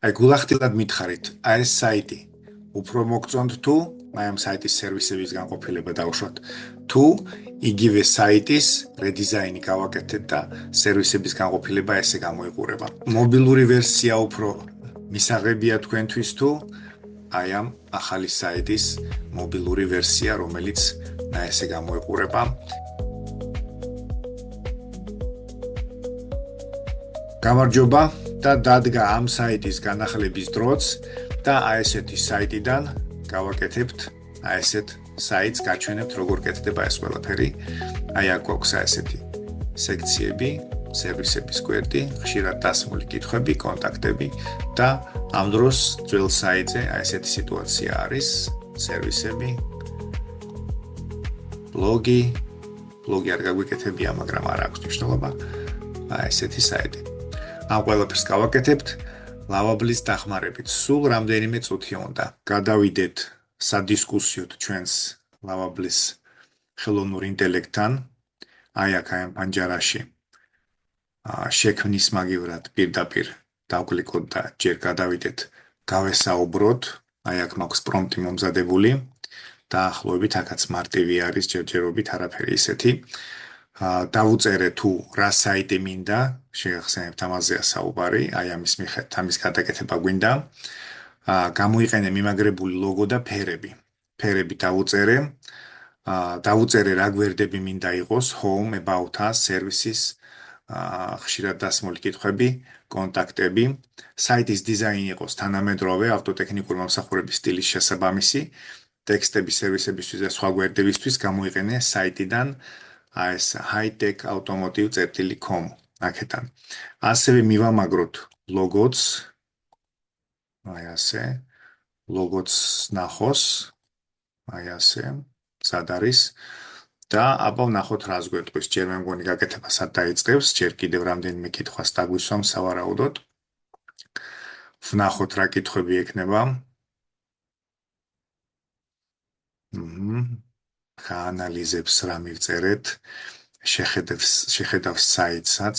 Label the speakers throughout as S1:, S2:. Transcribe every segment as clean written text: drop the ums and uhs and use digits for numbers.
S1: აი გულახდილად მითხარით, აი ეს საიტი უფრო მოგწონთ თუ აი ამ საიტის სერვისების განყოფილება დავუშვათ. თუ იგივე საიტის რედიზაინი გავაკეთეთ და სერვისების განყოფილება ესე გამოიყურება. მობილური ვერსია უფრო მისაღებია თქვენთვის თუ აი ამ ახალი საიტის მობილური ვერსია, რომელიც ესე გამოიყურება. გამარჯობა და დადგა ამ საიტის განახლების დროც და აი ესეთი საიტიდან გავაკეთებთ აი ესეთ საიტს გაჩვენებთ როგორ კეთდება ეს ყველაფერი. აი აქ გვაქვს აი ესეთი სექციები, სერვისების კვირტი, ხშირად დასმული კითხვები, კონტაქტები და ამ დროს ძველ საიტზე აი ესეთი სიტუაცია არის, სერვისები, ბლოგი არ გაგვიკეთებია, მაგრამ არ აქვს მნიშვნელობა. აი ესეთი საიტი. ამ ყველაფერს გავაკეთებთ ლავაბლის დახმარებით. სულ რამდენიმე წუთი უნდა. გადავიდეთ სადისკუსიოდ ჩვენს ლავაბლის ხელოვნურ ინტელექტთან. აი აქ ამ პანჯარაში შექმნის მაგივრად პირდაპირ დავკლიკოთ და ჯერ გადავიდეთ გავესაუბროთ. აი აქ მაქვს პრომპტი მომზადებული. დაახლოებით აქაც მარტივი არის, ჯერჯერობით არაფერი ისეთი. დავუწერე თუ რა საიტი მინდა, შეგახსენებთ ამაზეა საუბარი, აი ამის მიხედვით ამის გადაკეთება გვინდა. გამოიყენე მიმაგრებული ლოგო და ფერები. ფერები დავუწერე რა გვერდები მინდა იყოს, home, about us, services, ხშირად დასმული კითხვები, კონტაქტები. საიტის დიზაინი იყოს თანამედროვე, ავტოტექნიკური მომსახურების სტილის შესაბამისი, ტექსტები სერვისებისთვის და სხვა გვერდებისთვის გამოიყენე საიტიდან ეს hightech-automotive.com აქედან. ასევე მივამაგროთ ლოგოც, აი ასე, ლოგოც ნახოს, აი ასე, სად არის და აბა ვნახოთ რას გვეტყვის. ჯერ მე მგონი გაკეთება სად დაიწყებს, ჯერ კიდევ რამდენიმე კითხვას დაგვისვამ სავარაუდოდ. ვნახოთ რა კითხვები ექნება. გაანალიზებს რა მივწერეთ, შეხედავს საიტსაც.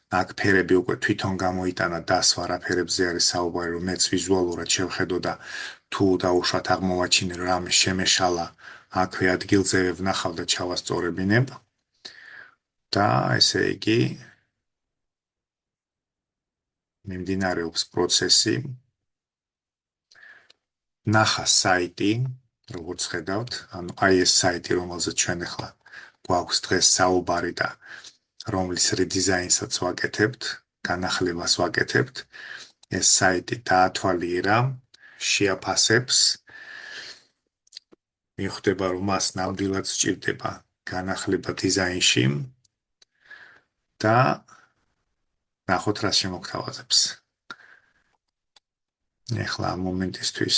S1: აქ ფერები უკვე თვითონ გამოიტანა დასვა რა ფერებზე არის საუბარი, რომ მეც ვიზუალურად შევხედო და თუ დაუშვათ აღმოვაჩინე რომ რამე შემეშალა, აქვე ადგილზე ვნახავ და ჩავასწორებინებ. და ესე იგი მიმდინარეობს პროცესი. ნახა საიტი, როგორც ხედავთ, ანუ აი ეს საიტი, რომელზეც ჩვენ ახლა გვაქვს დღეს საუბარი და რომლის რედიზაინსაც ვაკეთებთ, განახლებას ვაკეთებთ. ეს საიტი დაათვალიერა, შეაფასებს. მიხვდება, რომ მას ნამდვილად სჭირდება განახლება დიზაინში და ნახოთ რა შემოგთავაზებს. ეხლა ამ მომენტისთვის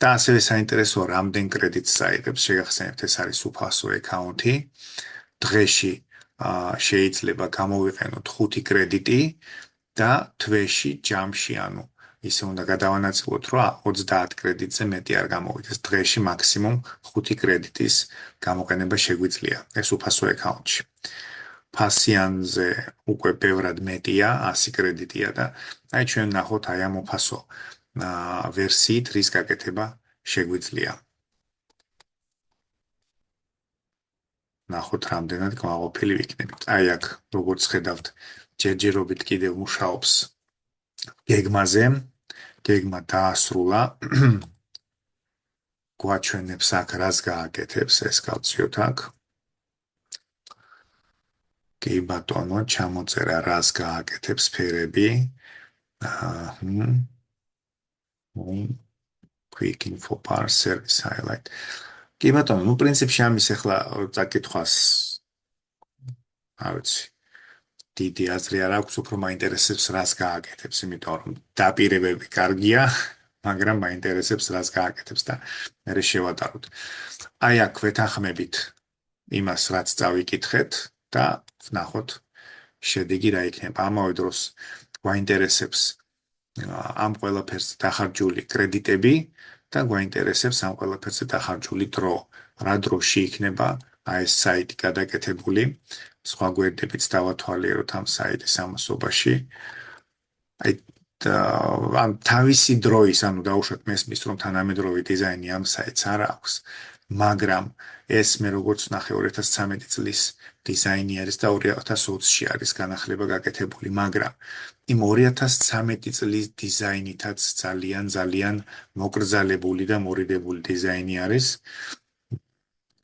S1: და ასევე საინტერესოა რამდენ კრედიტს წაიღებს, შეგახსენებთ ეს არის უფასო აკაუნთი. დღეში შეიძლება გამოვიყენოთ 5 კრედიტი და თვეში ჯამში, ანუ ისე უნდა გადავანაწილოთ, რომ 30 კრედიტზე მეტი არ გამოვიდეს. დღეში მაქსიმუმ 5 კრედიტის გამოყენება შეგვიძლია. ეს უფასო აკაუნთში. ფასიანზე უკვე ბევრად მეტია, 100 კრედიტია და აი ჩვენ ნახოთ აი ამ უფასო ვერსიით რის გაკეთება შეგვიძლია. ნახოთ რამდენად კმაყოფილი ვიქნებით. აი აქ როგორც ხედავთ, ჯერჯერობით კიდევ მუშაობს გეგმაზე. გეგმა დაასრულა. გვაჩვენებს აქ რას გააკეთებს, ეს გავწიოთ აქ. კი ბატონო, ჩამოწერა რას გააკეთებს ფერები. Quick info bar service highlight. კი ბატონო, ნუ პრინციპში ამის ახლა წაკითხვას არ ვიცი. დიდი აზრი არ აქვს, უფრო მაინტერესებს რას გააკეთებს, იმიტომ რომ დაპირებები კარგია, მაგრამ მაინტერესებს რას გააკეთებს და მე შევატაროთ. აი აქ ვეთანხმებით იმას, რაც წავიკითხეთ და ვნახოთ შედეგი რა იქნება. ამავე დროს გვაინტერესებს ამ ყველაფერს დახარჯული კრედიტები და გვაინტერესებს ამ ყველაფერზე დახარჯული დრო. რა დროში იქნება აი ეს საიტი გადაკეთებული. სხვა გვერდებიც დავათვალიეროთ ამ საიტის ამასობაში. აი ან თავისი დროის, ანუ დაუშვათ მესმის, რომ თანამედროვე დიზაინი ამ საიტს არ აქვს, მაგრამ ეს მე როგორც ნახე 2013 წლის დიზაინი არის და 2020-ში არის განახლება გაკეთებული, მაგრამ იმ 2013 წლის დიზაინითაც ძალიან ძალიან მოკრძალებული და მორიდებული დიზაინი არის.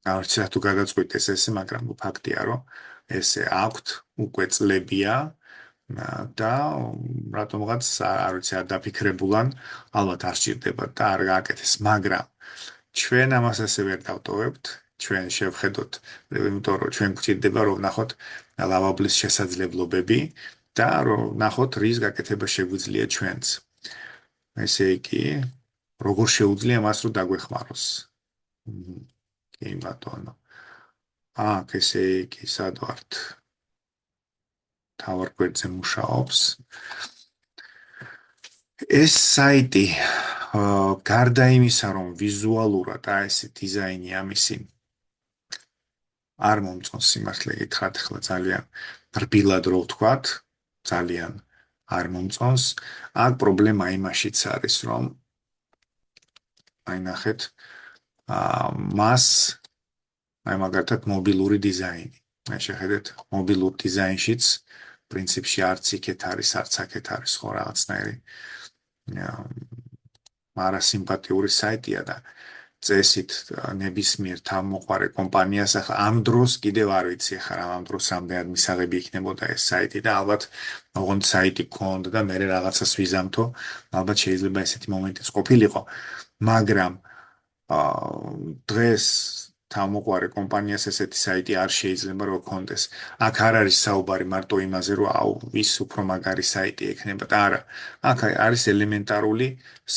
S1: არც თუ გადაწყვიტეს ესე, მაგრამ ფაქტია, რომ ესე აქვთ უკვე წლებია და რატომღაც არ ვიცი არ დაფიქრებულან, ალბათ არ სჭირდებათ და არ გააკეთეს, მაგრამ ჩვენ ამას ასე ვერ დავტოვებთ, ჩვენ შევხედოთ, იმიტომ რომ ჩვენ გვჭირდება რომ ვნახოთ ლავაბლის შესაძლებლობები და რომ ვნახოთ რის გაკეთება შეგვიძლია ჩვენც. ესე იგი, როგორ შეუძლია მას რომ დაგვეხმაროს. კი ბატონო. აქ ესე იგი, სად ვართ? თავარ გვერდზე მუშაობს. ეს საიტი გარდა იმისა, რომ ვიზუალურად ეს დიზაინი ამისი არ მომწონს სიმართლე გითხრათ, ახლა ძალიან რბილად რო ვთქვათ, ძალიან არ მომწონს. აქ პრობლემა იმაშიც არის, რომ აი ნახეთ, მას აი მაგალითად მობილური დიზაინი. აი შეხედეთ, მობილურ დიზაინშიც პრინციპში არც იქეთ არის, არც აქეთ არის ხო რაღაცნაირი არასიმპათიური საიტია და წესით ნებისმიერ თავმოყარე კომპანიას ახლა ამ დროს კიდევ არ ვიცი ახლა ამ დროს რამდენად მისაღები იქნებოდა ეს საიტი და ალბათ ოღონდ საიტი გქონდა და მე რაღაცას ვიზამთო, ალბათ შეიძლება ესეთი მომენტიც ყოფილიყო, მაგრამ დღეს თავმოყარე კომპანიას ესეთი საიტი არ შეიძლება რომ გქონდეს. აქ არ არის საუბარი მარტო იმაზე, რომ აუ ვის უფრო მაგარი საიტი ექნება და არა. აქ არის ელემენტარული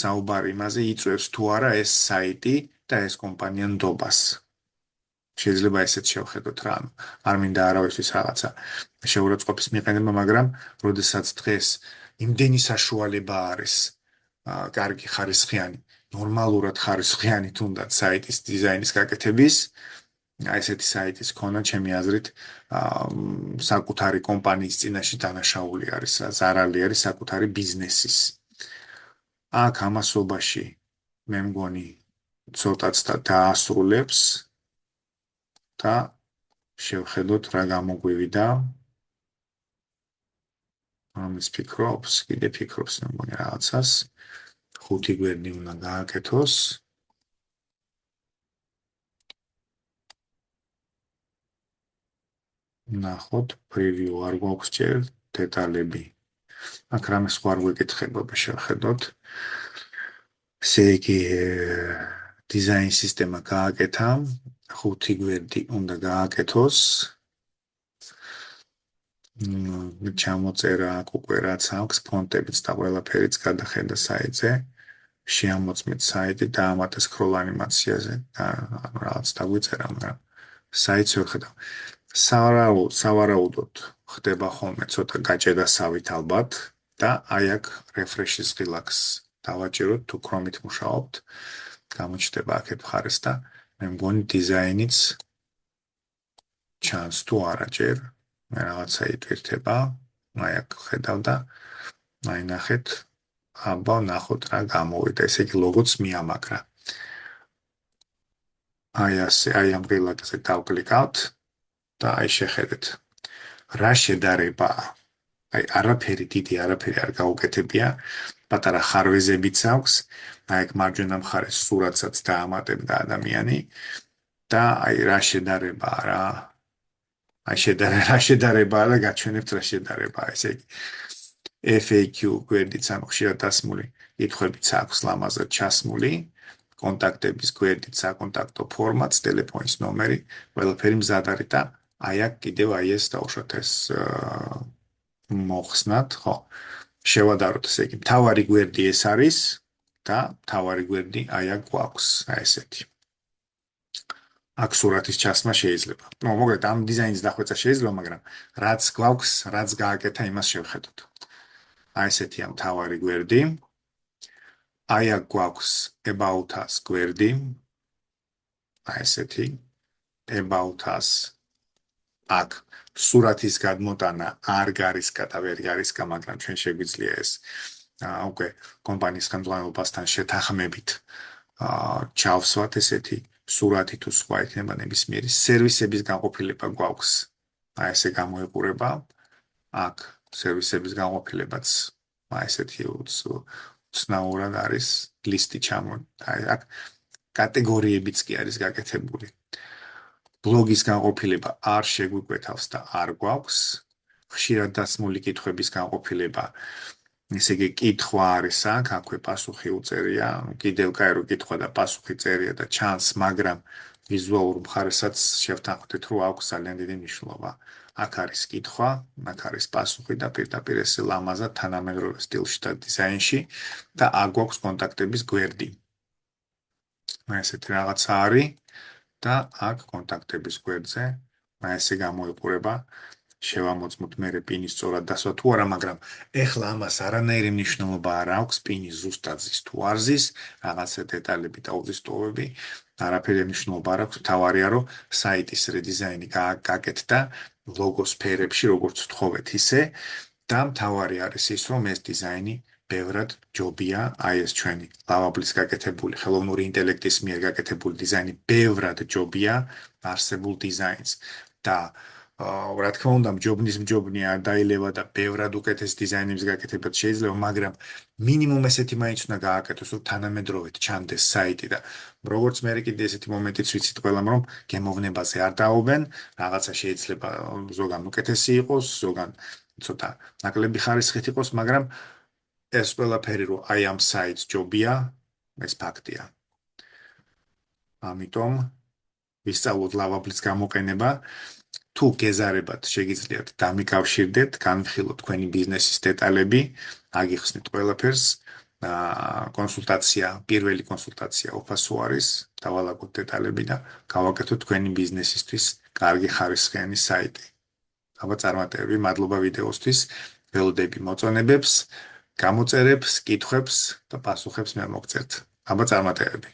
S1: საუბარი იმაზე, იწვევს თუ არა ეს საიტი და ეს კომპანია ნდობას. შეიძლება ესეც შევხედოთ რა, არ მინდა არავისთვის რაღაცა შეურაცხყოფის მიყენება, მაგრამ როდესაც დღეს იმდენი საშუალება არის კარგი ხარისხიანი ნორმალურად ხარისხიანი თუნდაც საიტის დიზაინის გაკეთების, აი ესეთი საიტის ქონა ჩემი აზრით საკუთარი კომპანიის წინაშე დანაშაული არის, ზარალი არის საკუთარი ბიზნესის. აქ ამასობაში მე მგონი ცოტაც დაასრულებს და შევხედოთ რა გამოგვივიდა. ამის ფიქრობს, კიდე ფიქრობს მე მგონი რაღაცას. 5 გვერდი უნდა გააკეთოს. ნახოთ, preview არ გვაქვს ჯერ დეტალები. აქ რამე სხვა არ გვეკითხება, შევხედოთ. ესე იგი, დიზაინ სისტემა გააკეთა, 5 გვერდი უნდა გააკეთოს. ჩამოწერა აქ უკვე რაც აქვს, ფონტებიც და ყველაფერიც გადახედა საიტზე. შეამოწმეთ საიტი და ამატა scroll ანიმაციაზე და რაღაც დაგვიწერა, მაგრამ საიტს ვერ ხედავ. სავარაუდოდ ხდება ხოლმე ცოტა გაჭედასავით ალბათ და აი აქ refresh-ის ღილაკს დავაჭიროთ თუ Chrome-ით მუშაობთ. გამოჩნდება აქეთ მხარეს და მე მგონი დიზაინიც ჩანს თუ არა ჯერ. მე რაღაცა იტვირთება. აი აქ ხედავ და აი ნახეთ აბა ნახოთ რა გამოვიდა, ესე იგი ლოგოც მიამაგრა. აი ასე, აი ამ ღილაკზე დავკლიკავთ და აი შეხედეთ. რა შედარებაა? აი არაფერი დიდი არაფერი არ გაუკეთებია, პატარა ხარვეზებიც აქვს, აი აქ მარჯვენა მხარეს სურათსაც დაამატებდა ადამიანი და აი რა შედარებაა რა? აი რა შედარებაა და გაჩვენებთ რა შედარებაა, ესე იგი FAQ გვერდიც ამ ხშირად დასმული კითხვებიც აქვს ლამაზად ჩასმული, კონტაქტების გვერდით საკონტაქტო ფორმატს, ტელეფონის ნომერი, ყველაფერი მზად არის და აი აქ კიდევ აი ეს დავუშვათ ეს მოხსნათ, ხო? შევადაროთ, ესე იგი, მთავარი გვერდი ეს არის და მთავარი გვერდი აი აქ გვაქვს, აი ესეთი. აქ სურათის ჩასმა შეიძლება. მოგეთ ამ დიზაინის დახვეწა შეიძლება, მაგრამ რაც გვაქვს, რაც გააკეთა, იმას შევხედოთ. აი ესეთია მთავარი გვერდი. აი აქ გვაქვს about us გვერდი. აი ესეთი about us. აქ სურათის გადმოტანა არ გარისკა და ვერ გარისკა, მაგრამ ჩვენ შეგვიძლია ეს უკვე კომპანიის ხელმძღვანელობასთან შეთანხმებით ჩავსვათ ესეთი სურათი თუ სხვა იქნება ნებისმიერი სერვისების განყოფილება გვაქვს. ესე გამოიყურება აქ სერვისების განყოფილებაც ესეთი უცნაურად არის ლისტი აქ კატეგორიებიც კი არის გაკეთებული. ბლოგის განყოფილება არ შეგვიკვეთავს და არ გვაქვს. ხშირად დასმული კითხვების განყოფილება ესე იგი კითხვა არის აქ, აქვე პასუხი უწერია, კიდევ კაირო კითხვა და პასუხი წერია და ჩანს, მაგრამ ვიზუალურ მხარესაც შევთანხმდით, რომ აქვს ძალიან დიდი მნიშვნელობა. აქ არის კითხვა, აქ არის პასუხი და პირდაპირ ესე ლამაზად თანამედროვე სტილში და დიზაინში და აქ გვაქვს კონტაქტების გვერდი. ესეთი რაღაცა არის და აქ კონტაქტების გვერდზე ესე გამოიყურება შევამოწმოთ მე პინის სწორად დასვა თუ არა, მაგრამ ეხლა ამას არანაირი მნიშვნელობა არ აქვს, პინი ზუსტად ზის თუ არ ზის, რაღაცა დეტალები და უზისტოვები, არაფერი მნიშვნელობა არ აქვს, თავარია რომ საიტის რედიზაინი გაკეთდა ლოგოს ფერებში, როგორც ვთხოვეთ ისე, და მთავარი არის ის, რომ ეს დიზაინი ბევრად ჯობია, აი ეს ჩვენი ლავაბლის გაკეთებული, ხელოვნური ინტელექტის მიერ გაკეთებული დიზაინი ბევრად ჯობია არსებულ დიზაინს და რა თქმა უნდა, მჯობნია არ დაილევა და ბევრად უკეთეს დიზაინების გაკეთებაც შეიძლება, მაგრამ მინიმუმ ესეთი მაინც უნდა გააკეთოს, რომ თანამედროვედ ჩანდეს საიტი და როგორც მე კიდე ესეთი მომენტიც ვიცით ყველამ, რომ გემოვნებაზე არ დაობენ, რაღაცა შეიძლება ზოგან უკეთესი იყოს, ზოგან ცოტა ნაკლები ხარისხით იყოს, მაგრამ ეს ყველაფერი რომ აი ამ საიტს ჯობია, ეს ფაქტია. ამიტომ ვისწავლოთ ლავაბლის გამოყენება. თუ გეზარებათ, შეგიძლიათ დამიკავშირდეთ, განვიხილოთ თქვენი ბიზნესის დეტალები, აგიხსნით ყველაფერს, კონსულტაცია, პირველი კონსულტაცია უფასო არის, დავალაგოთ დეტალები და გავაკეთოთ თქვენი ბიზნესისთვის კარგი ხარისხიანი საიტი. აბა წარმატებები, მადლობა ვიდეოსთვის, ველოდები მოწონებებს, გამოწერებს, კითხვებს და პასუხებს მე მოგწერთ. აბა წარმატებები.